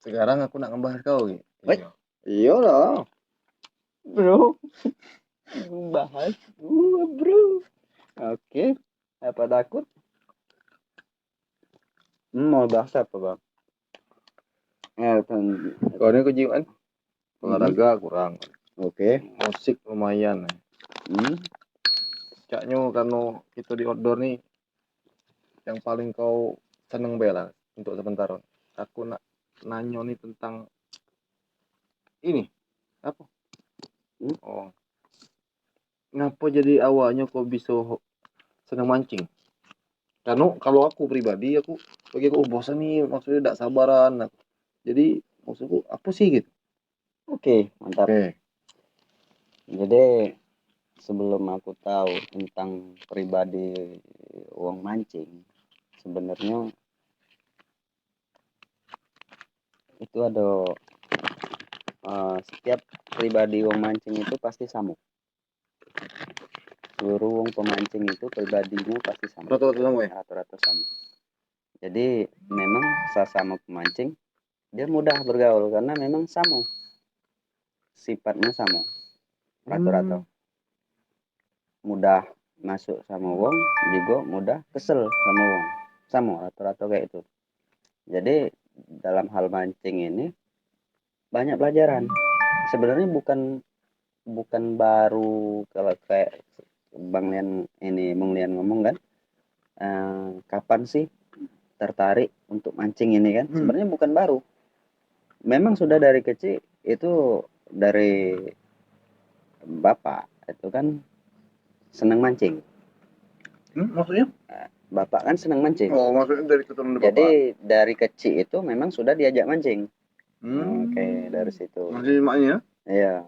Sekarang aku nak ngebahas kau gitu. Wait. Iya lah, bro. Bahas gua, bro. Oke. Apa takut? Mau bahas apa, Bang? Kau ini kejiwaan olahraga kurang. Oke. Musik lumayan. Caknya karena itu di outdoor nih yang paling kau seneng bela untuk sementara. Aku nak nanya nih tentang ini apa? Oh, ngapa jadi awalnya kau bisa seneng mancing? Karena kalau aku pribadi aku bagi aku bosan nih, maksudnya tidak sabaran. Jadi maksudku apa sih gitu? Oke, mantap. Oke. Jadi sebelum aku tahu tentang pribadi uang mancing, sebenarnya itu ada setiap pribadi uang mancing itu pasti sama. Seluruh uang pemancing itu pribadinya pasti sama. Rata-rata sama ya? Rata-rata sama. Jadi memang sesama pemancing dia mudah bergaul karena memang sama. Sifatnya sama. Rata-rata. Mudah masuk sama wong, juga mudah kesel sama wong. Sama rata-rata kayak itu. Jadi dalam hal mancing ini banyak pelajaran. Sebenarnya bukan baru kalau kayak Bang Lian ngomong kan, kapan sih tertarik untuk mancing ini kan? Sebenarnya bukan baru. Memang sudah dari kecil itu dari bapak itu kan senang mancing. Maksudnya? Bapak kan senang mancing. Oh, maksudnya dari keturunan bapak. Jadi dari kecil itu memang sudah diajak mancing. Oke, dari situ. Masih maknya? Iya.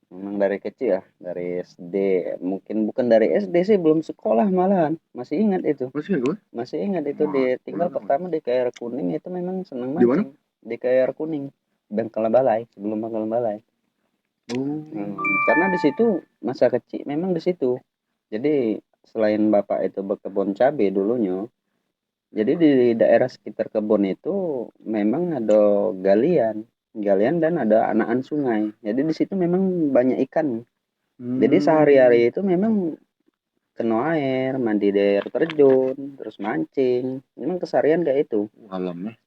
Memang dari kecil ya, dari SD. Mungkin bukan dari SD sih, belum sekolah malahan. Masih ingat itu. Masih ingat itu di tinggal pertama di KR Kuning itu memang senang mancing. Di KR Kuning, Bangkalan Balai, sebelum Bangkalan Balai. Karena di situ masa kecil memang di situ. Jadi selain bapak itu berkebun cabai dulunya, jadi di daerah sekitar kebun itu memang ada galian dan ada anakan sungai. Jadi di situ memang banyak ikan. Jadi sehari-hari itu memang kena air, mandi di air terjun, terus mancing. Memang keseharian kayak itu. Alamnya.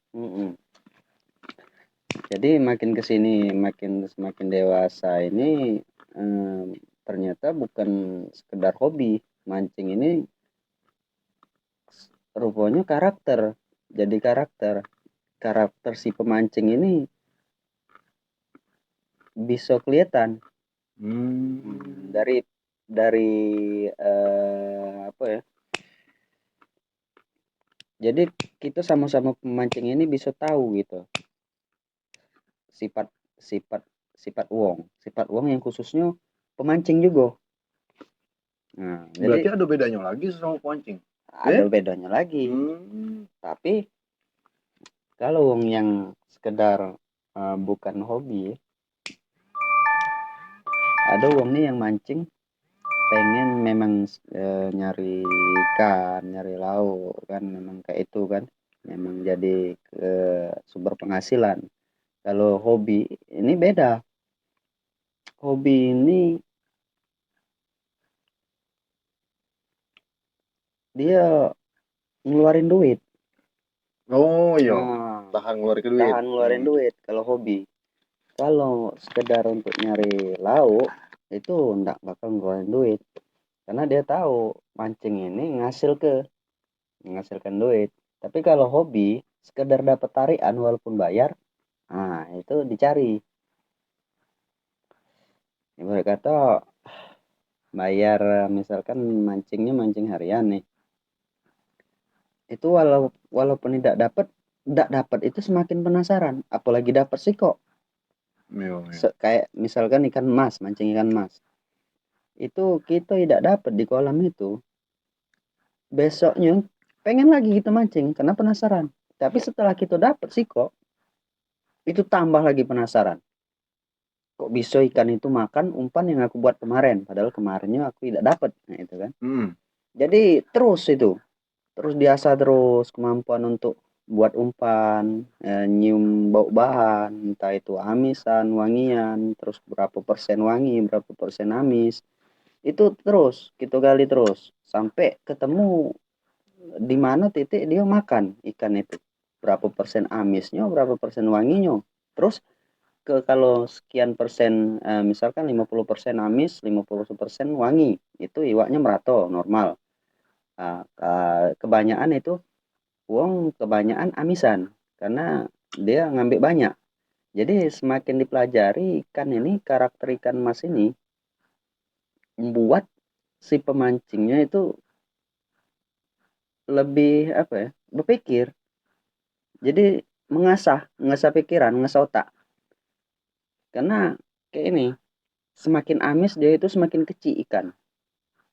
Jadi makin kesini, semakin dewasa ini ternyata bukan sekedar hobi. Mancing ini rupanya karakter. Jadi karakter si pemancing ini bisa kelihatan dari apa ya? Jadi kita sama-sama pemancing ini bisa tahu gitu sifat uang yang khususnya pemancing juga. Nah, berarti ada bedanya lagi sama pemancing. Ada bedanya lagi. Tapi kalau uang yang sekedar bukan hobi, ada uang nih yang mancing pengen memang nyari ikan, nyari lauk kan, memang kayak itu kan, memang jadi sumber penghasilan. Kalau hobi ini beda. Hobi ini dia ngeluarin duit. Oh iya, tahan ngeluarin duit kalau hobi. Kalau sekedar untuk nyari lauk itu enggak bakal ngeluarin duit. Karena dia tahu mancing ini menghasilkan duit. Tapi kalau hobi sekedar dapat tarikan walaupun bayar, nah itu dicari. Ibarat kata bayar misalkan mancing harian nih. Itu walaupun tidak dapat itu semakin penasaran, apalagi dapat sih kok. Kayak misalkan mancing ikan mas. Itu kita tidak dapat di kolam itu. Besoknya pengen lagi kita mancing karena penasaran. Tapi setelah kita dapat sih kok, itu tambah lagi penasaran. Kok bisa ikan itu makan umpan yang aku buat kemarin, padahal kemarinnya aku tidak dapat. Nah itu kan. Jadi terus diasah terus kemampuan untuk buat umpan, nyium bau bahan, entah itu amisan, wangian, terus berapa persen wangi, berapa persen amis. Itu terus kita gali terus sampai ketemu di mana titik dia makan ikan itu. Berapa persen amisnya, berapa persen wanginya. Terus kalau sekian persen, misalkan 50% amis, 50% wangi, itu iwaknya merato normal. Kebanyakan itu kebanyakan amisan karena dia ngambil banyak. Jadi semakin dipelajari ikan ini, karakter ikan mas ini membuat si pemancingnya itu lebih apa ya, berpikir. Jadi mengasah pikiran, mengasah otak. Karena kayak ini, semakin amis dia itu semakin kecil ikan.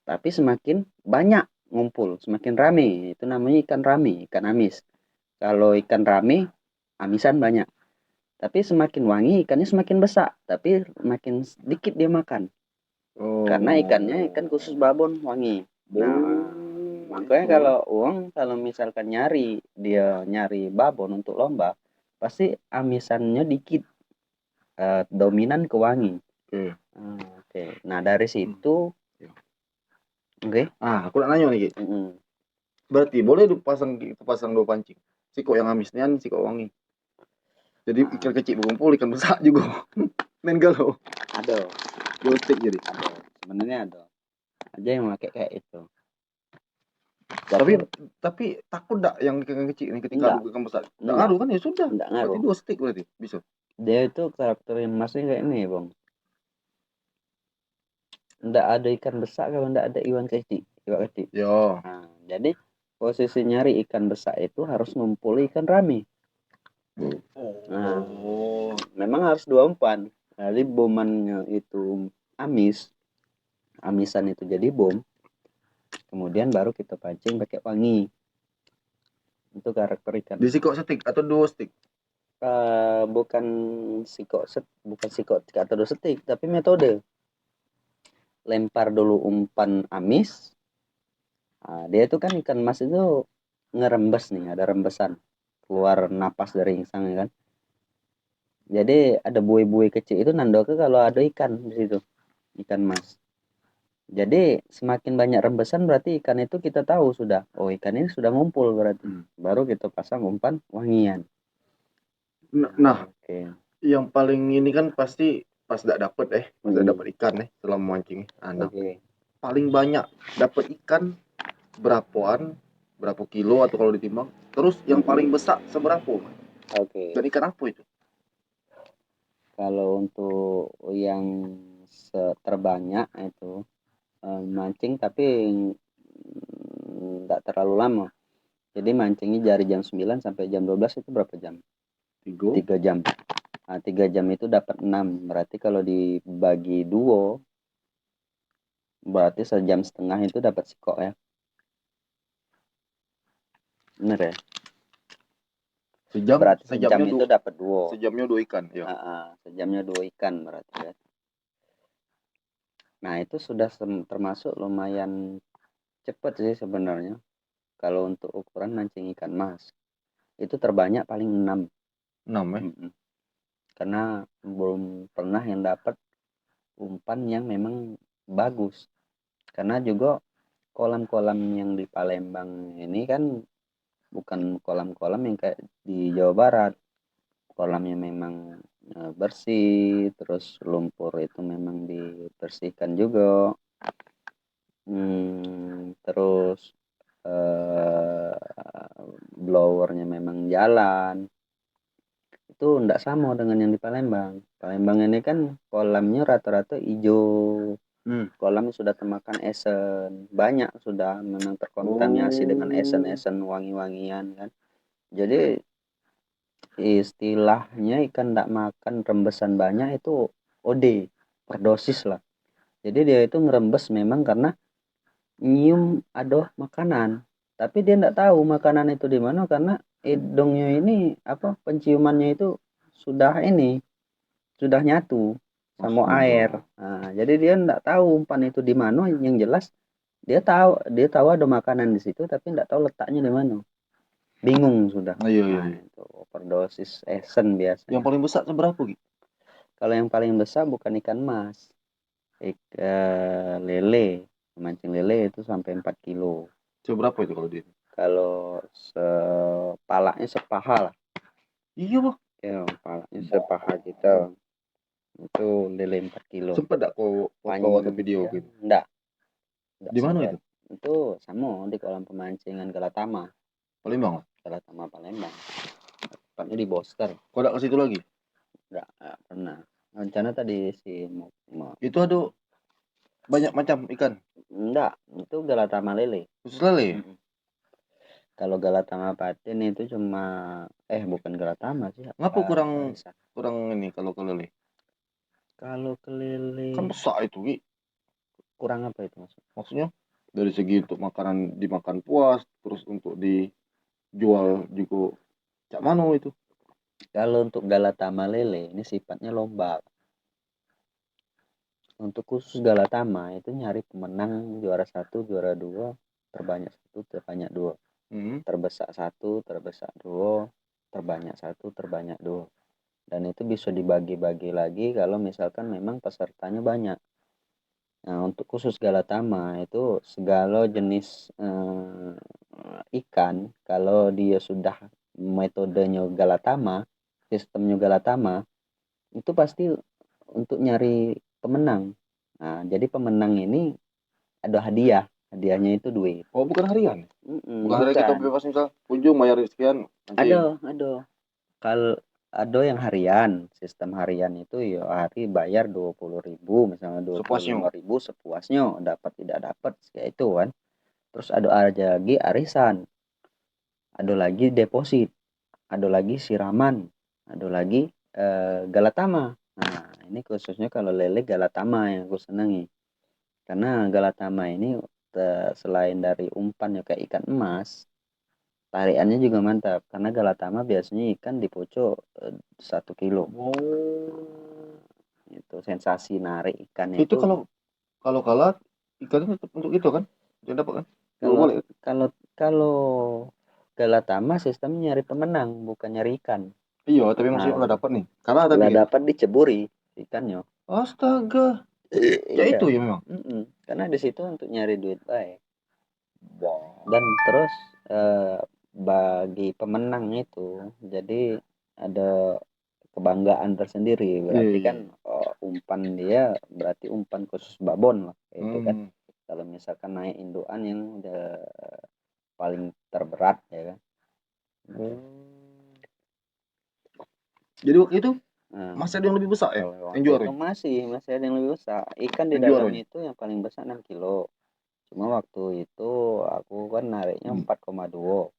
Tapi semakin banyak ngumpul, semakin rame. Itu namanya ikan rame, ikan amis. Kalau ikan rame, amisan banyak. Tapi semakin wangi ikannya semakin besar, tapi makin sedikit dia makan. Karena ikannya ikan khusus babon wangi. Nah, makanya kalau misalkan dia nyari babon untuk lomba, pasti amisannya dikit, dominan ke wangi. Oke. Nah, dari situ oke. Aku nak nanya nih, Ki. Berarti boleh pasang dua pancing. Siko yang amis nian, siko wangi. Jadi ikan kecil berkumpul, ikan besar juga. Main galau. Ada. Joystick jadi. Ada. Sebenarnya ada. Aja yang pakai kayak itu. Tapi takut enggak yang ikan kecil ini ketika Enggak. adu ikan besar? Enggak ngaruh kan, ya sudah. Enggak Berarti ngaruh. dua stick berarti bisa. Dia itu karakter masnya kayak ini, Bang. Enggak ada ikan besar kalau enggak ada iwan kecil. Iwan kecil. Yo. Nah, jadi posisi nyari ikan besar itu harus ngumpul ikan rame. Nah, memang harus dua umpan. Jadi bomannya itu amisan itu jadi bom. Kemudian baru kita pancing pakai wangi. Itu karakter ikan. Di sikok stick atau dua stick? Bukan sikok atau dua stick, tapi metode lempar dulu umpan amis. Dia itu kan ikan mas itu ngerembes nih, ada rembesan keluar napas dari insang kan. Jadi ada buih-buih kecil itu nandoke kalau ada ikan di situ, ikan mas. Jadi semakin banyak rembesan berarti ikan itu kita tahu sudah, oh ikan ini sudah ngumpul berarti. Baru kita pasang umpan wangian. Nah, Oke. yang paling ini kan pasti pas tidak dapet pas tidak dapet ikan selama mancing. Nah, paling banyak dapat ikan berapa kilo atau kalau ditimbang, terus yang paling besar seberapa? Oke. Dan ikan apa itu? Kalau untuk yang terbanyak itu mancing tapi nggak terlalu lama. Jadi mancingnya dari jam 9 sampai jam 12 itu berapa jam? 3 jam. Nah, 3 jam itu dapat 6. Berarti kalau dibagi 2 berarti sejam setengah itu dapat sikok ya. Bener ya? Berarti sejam itu dapat 2. Sejamnya 2 ikan, ya. Sejamnya 2 ikan berarti ya. Nah, itu sudah termasuk lumayan cepat sih sebenarnya. Kalau untuk ukuran mancing ikan mas, itu terbanyak paling 6. 6 ya? Karena belum pernah yang dapat umpan yang memang bagus. Karena juga kolam-kolam yang di Palembang ini kan bukan kolam-kolam yang kayak di Jawa Barat. Kolamnya memang bersih, terus lumpur itu memang dibersihkan juga. Terus blowernya memang jalan. Itu enggak sama dengan yang di Palembang. Palembang ini kan kolamnya rata-rata hijau. Kolam sudah termakan esen, banyak sudah memang terkontaminasi dengan esen-esen wangi-wangian kan. Jadi istilahnya ikan enggak makan rembesan banyak itu OD, overdosis lah. Jadi dia itu ngerembes memang karena nyium ada makanan, tapi dia enggak tahu makanan itu di mana karena hidungnya ini penciumannya itu sudah nyatu sama air. Nah, jadi dia enggak tahu umpan itu di mana, yang jelas dia tahu ada makanan di situ tapi enggak tahu letaknya di mana. bingung sudah. Iya, Nah, itu overdosis esen biasanya. Yang paling besar seberapa gitu? Kalau yang paling besar bukan ikan mas, lele, mancing lele itu sampai 4 kilo. Seberapa itu kalau dia? Kalau sepalanya sepaha lah, Iya bang. ya palanya sepaha kita itu lele 4 kilo. Sempet gak kau foto atau video Panjang, gitu? enggak Di mana sempet. itu? Itu sama di kolam pemancingan Galatama, Palembang lah. Galatama Palembang. Tepatnya di Boster. Kau gak ke situ lagi? Enggak pernah. Rencana tadi sih mau. Itu ada banyak macam ikan. Enggak, itu Galatama lele. Khusus lele ya? Mm-mm. Kalau Galatama patin itu cuma bukan Galatama sih. Ngapa kurang Arisan. ini kalau ke lele? Kalau kelele Kan besar itu Ki. kurang apa itu maksudnya? Maksudnya dari segi untuk makanan dimakan puas, terus untuk dijual juga cak mano itu. Kalau untuk Galatama lele ini sifatnya lomba. Untuk khusus Galatama itu nyari pemenang juara satu, juara dua, terbanyak satu, terbanyak dua, terbesar satu, terbesar dua, terbanyak satu, terbanyak dua. Dan itu bisa dibagi-bagi lagi kalau misalkan memang pesertanya banyak. Nah, untuk khusus Galatama itu segala jenis ikan kalau dia sudah metodenya Galatama, sistemnya Galatama, itu pasti untuk nyari pemenang. Nah, jadi pemenang ini ada hadiah. Hadiahnya itu duit. Oh, bukan harian. Bukan hari kita Bukan. bebas misal ujung bayar sekian nanti. Ada. Kalau ada yang harian, sistem harian itu ya hari bayar 20.000 misalnya Sepuasnya. 25.000 sepuasnya, dapat tidak dapat kayak itu kan. Terus ada lagi arisan, ada lagi deposit, ada lagi siraman, ada lagi Galatama. Nah, ini khususnya kalau lele Galatama yang aku senangi. Karena Galatama ini selain dari umpannya kayak ikan emas, tariannya juga mantap. Karena Galatama biasanya ikan di pucuk 1 kilo. Oh. Itu sensasi narik ikan Itu itu. kalau kalah ikannya tetap untuk itu kan? Dia dapat kan? Jual Kalau balik. kalau kalau Galatama sistemnya nyari pemenang, bukan nyari ikan. Iya, tapi maksudnya Nah, udah dapat nih. Karena tadi setelah kan. dapat diceburi ikannya. Astaga. Ya Iya. itu ya memang. Karena di situ untuk nyari duit baik. Wow. Dan terus bagi pemenang itu, jadi ada kebanggaan tersendiri. Berarti Iya. kan umpan dia berarti umpan khusus babon lah, itu kan. Kalau misalkan naik indukan yang udah paling terberat ya kan. Jadi waktu itu Nah, masih ada yang lebih besar ya? kalau Yang waktu juara. itu masih ada yang lebih besar. Ikan di Yang dalam juaranya. itu yang paling besar 6 kilo. Cuma waktu itu aku kan nariknya 4,2.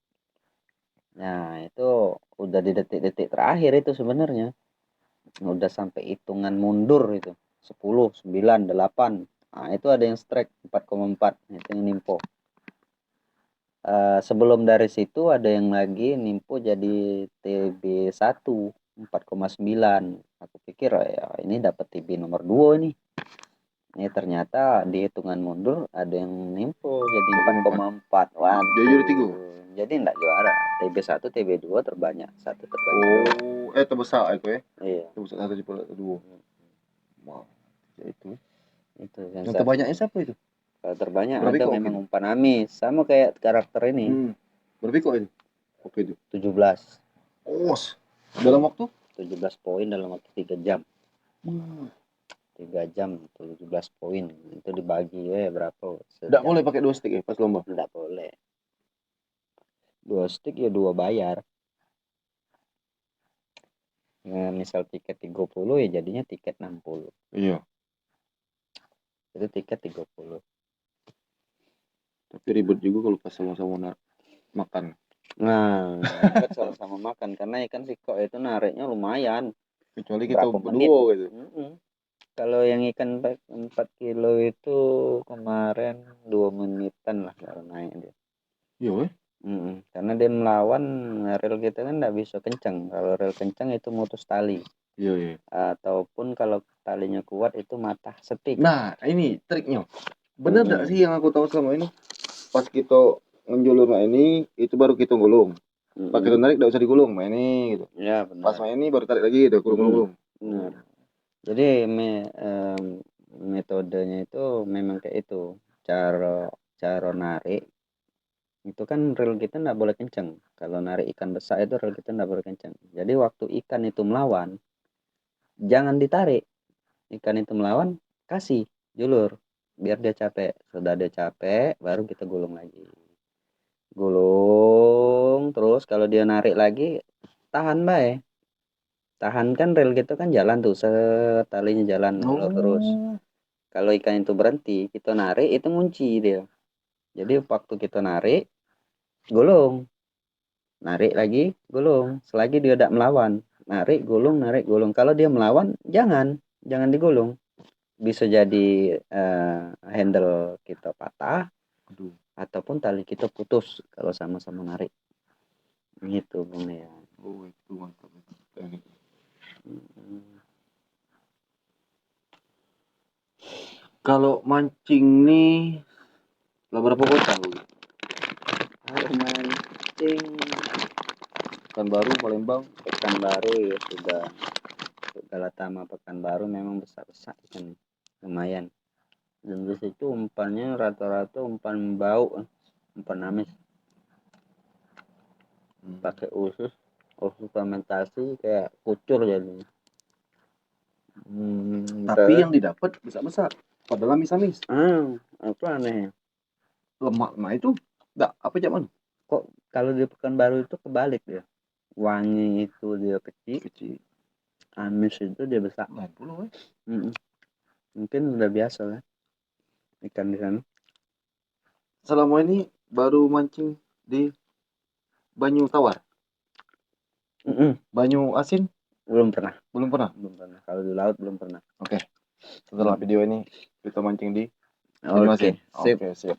Nah, itu udah di detik-detik terakhir itu sebenarnya. Udah sampai hitungan mundur itu. 10, 9, 8. Nah, itu ada yang strike 4,4. Itu yang nimpo. Sebelum dari situ ada yang lagi nimpo jadi TB1 4,9. Aku pikir ya ini dapat TB nomor 2 nih. Ini ternyata di hitungan mundur ada yang nimpo jadi 4,4. Waduh. Jadi juara 3. Jadi enggak juara. TB1, TB2 terbanyak, satu terbanyak. Oh, terbesar itu ya. Iya. Terbesar satu di dua. Wow. Ya itu. Itu Yang sensasi. terbanyaknya siapa itu? Kalau terbanyak Berapa ada kok memang gitu? umpan amis sama kayak karakter ini. Berapa kok itu? Oke itu. 17. Dalam waktu 17 poin dalam waktu 3 jam. 3 jam 17 poin. Itu dibagi berapa? tidak boleh pakai 2 stick ya pas lomba. Enggak boleh. 2 stick ya 2 bayar. Nah, misal tiket 30 ya jadinya tiket 60. Iya. Itu tiket 30. Tapi ribet juga kalau pas sama-sama makan. Nah, kan sama-sama makan karena ikan sikok itu nariknya lumayan. Kecuali kita Berapa berdua gitu. Kalau yang ikan 4 kilo itu kemarin 2 menitan lah kalau naik dia. Iya. Karena dia melawan rel kita kan nggak bisa kencang. Kalau rel kencang itu mutus tali. Iya. Ataupun kalau talinya kuat itu matah setik. Nah, ini triknya. Bener nggak sih yang aku tahu selama ini? Pas kita ngejulur ini, itu baru kita gulung. Pakai itu narik, nggak usah digulung, main ini gitu. Ya Pas benar. main ini baru tarik lagi, gitu, gulung-gulung. Benar. Jadi metodenya itu memang kayak itu. Cara cara narik itu kan reel kita nggak boleh kenceng. Kalau narik ikan besar itu reel kita nggak boleh kenceng. Jadi waktu ikan itu melawan, jangan ditarik. Ikan itu melawan, kasih julur biar dia capek. Sudah dia capek, baru kita gulung lagi. Gulung terus kalau dia narik lagi, tahan bae. Tahan kan reel gitu kan jalan tuh, talinya jalan ngulur terus. Kalau ikan itu berhenti, kita narik itu ngunci dia. Jadi waktu kita narik, gulung. Narik lagi, gulung. Selagi dia tidak melawan, narik, gulung, narik, gulung. Kalau dia melawan, jangan digulung. Bisa jadi handle kita patah, Aduh. ataupun tali kita putus kalau sama-sama narik. Gitu Bung ya. Oh, itu mantap. Teknik. Kalau mancing nih, lah berapa kota lu? Kalau mancing Pekanbaru, Palembang. Pekanbaru ya sudah. Untuk Galatama Pekanbaru memang besar-besar ikan, lumayan. Dan di situ umpannya rata-rata umpan bau, umpan amis. Pakai usus fermentasi kayak kucur jadinya. Tapi yang didapat besar-besar. Padahal amis-amis. Apa aneh? Lemak itu enggak apa zaman? Kok kalau di Pekanbaru itu kebalik dia. Wangi itu dia kecil, amis itu dia besar. 90 Mungkin udah biasa lah ikan di sana. Selama ini baru mancing di Banyu Tawar. Banyu Asin Belum pernah. belum pernah. Kalau di laut belum pernah. Oke. Setelah video ini kita mancing di Oke, sip. Oke, sip.